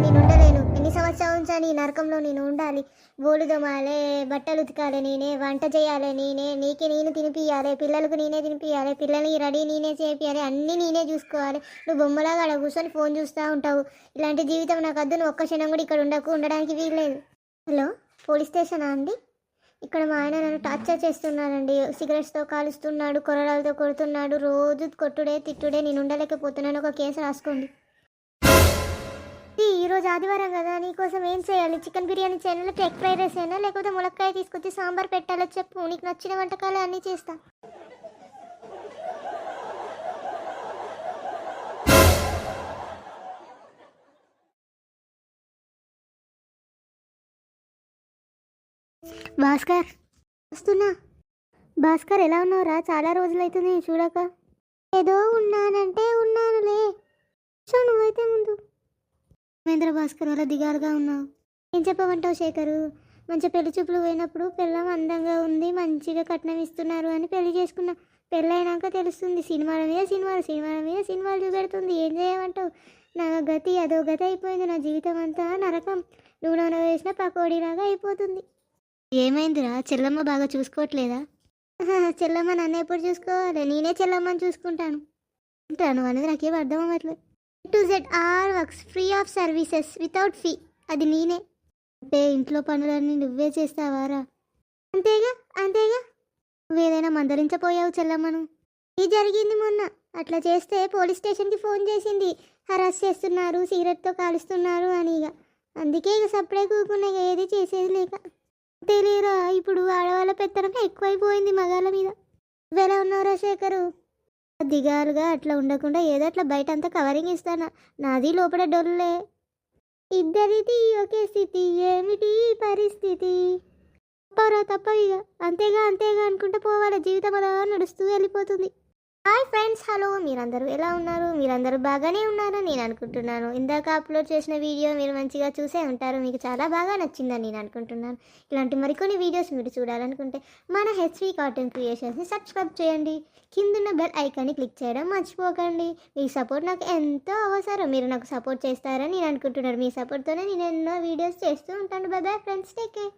నేను ఉండలేను. ఎన్ని సంవత్సరాల నుంచి ఈ నరకంలో నేను ఉండాలి? బోలు దొమాలే, బట్టలు ఉతకాలి నేనే, వంట చేయాలి నేనే, నేను తినిపియాలి, పిల్లలకు నేనే తినిపియాలి, పిల్లల్ని రెడీ నేనే చేపియాలి, అన్నీ నేనే చూసుకోవాలి. నువ్వు బొమ్మలాగా అలా కూర్చొని ఫోన్ చూస్తూ ఉంటావు. ఇలాంటి జీవితం నాకు వద్దు. నువ్వు ఒక్క క్షణం కూడా ఇక్కడ ఉండడానికి వీల్లేదు. హలో, పోలీస్ స్టేషనా అండి? ఇక్కడ మా ఆయన నన్ను టార్చర్ చేస్తున్నాడండి. సిగరెట్స్తో కాలుస్తున్నాడు, కొరడాలతో కొడుతున్నాడు, రోజు కొట్టుడే తిట్టుడే. నేను ఉండలేకపోతున్నాను. ఒక కేసు రాసుకోండి. ఈరోజు ఆదివారం కదా, నీకోసం ఏం చేయాలి? చికెన్ బిర్యానీ చేయనా, లేకపోతే ఎగ్ ఫ్రైడ్ రైస్ అయినా, లేకపోతే ములక్కాయ తీసుకొచ్చి సాంబార్ పెట్టాలో చెప్పు. నీకు నచ్చిన వంటకాలు అన్నీ చేస్తా. భాస్కర్, వస్తున్నా. భాస్కర్, ఎలా ఉన్నావురా? చాలా రోజులైతుంది చూడక. ఏదో ఉన్నానంటే ఉన్నానులే. నువ్వైతే ముందు మహేంద్ర భాస్కర్ వల్ల దిగాలుగా ఉన్నావు. ఏం చెప్పమంటావు శేఖరు? మంచి పెళ్లి చూపులు పోయినప్పుడు పిల్లం అందంగా ఉంది, మంచిగా కట్నం ఇస్తున్నారు అని పెళ్లి చేసుకున్నా. పెళ్ళైనాక తెలుస్తుంది సినిమాల మీద సినిమాలు చూపెడుతుంది. ఏం చేయమంటావు? నా గతి అదో గతి అయిపోయింది. నా జీవితం అంతా నరకం. నూనె వేసిన పకోడీలాగా అయిపోతుంది. ఏమైందిరా? చెల్లమ్మ బాగా చూసుకోవట్లేదా? చెల్లమ్మ నన్ను ఎప్పుడు చూసుకోవాలి? నేనే చెల్లమ్మని చూసుకుంటాను. అంటాను అనేది నాకేం అర్థం అవ్వట్లేదు. To Z R works free of services without fee. అది నేనే. అంటే ఇంట్లో పనులన్నీ నువ్వే చేస్తావారా? అంతేగా. నువ్వేదైనా మందలించపోయావు చెల్లమ్మను? ఇది జరిగింది మొన్న. అట్లా చేస్తే పోలీస్ స్టేషన్కి ఫోన్ చేసింది. హరాస్ చేస్తున్నారు, సిగరెట్తో కాలుస్తున్నారు అని. అందుకే సప్పుడే కూకున్నా, ఏది చేసేది లేక. తెలియరా, ఇప్పుడు ఆడవాళ్ళ పెత్తనం ఎక్కువైపోయింది మగాళ్ళ మీద. నువ్వెలా ఉన్నావురా శేఖరు? దిగాలుగా అట్లా ఉండకుండా ఏదో అట్లా బయట అంతా కవరింగ్ ఇస్తాను. నాది లోపల డొల్లే. ఇద్దరిది ఒకే స్థితి, ఏమిటి పరిస్థితి? తప్పవిగా. అంతేగా అనుకుంటూ పోవాలి. జీవితం అలా నడుస్తూ వెళ్ళిపోతుంది. Hi friends, hello. మీరందరూ ఎలా ఉన్నారు? మీరందరూ బాగానే ఉన్నారని నేను అనుకుంటున్నాను. ఇందాక అప్లోడ్ చేసిన వీడియో మీరు మంచిగా చూసే ఉంటారు. మీకు చాలా బాగా నచ్చిందని నేను అనుకుంటున్నాను. ఇలాంటి మరికొన్ని వీడియోస్ మీరు చూడాలనుకుంటే మన హెచ్వి కార్టూన్ క్రియేషన్స్ని సబ్స్క్రైబ్ చేయండి. కిందున్న బెల్ ఐకాన్ని క్లిక్ చేయడం మర్చిపోకండి. మీ సపోర్ట్ నాకు ఎంతో అవసరం. మీరు నాకు సపోర్ట్ చేస్తారని నేను అనుకుంటున్నాను. మీ సపోర్ట్తోనే నేను ఎన్నో వీడియోస్ చేస్తూ ఉంటాను. By bye friends, take care.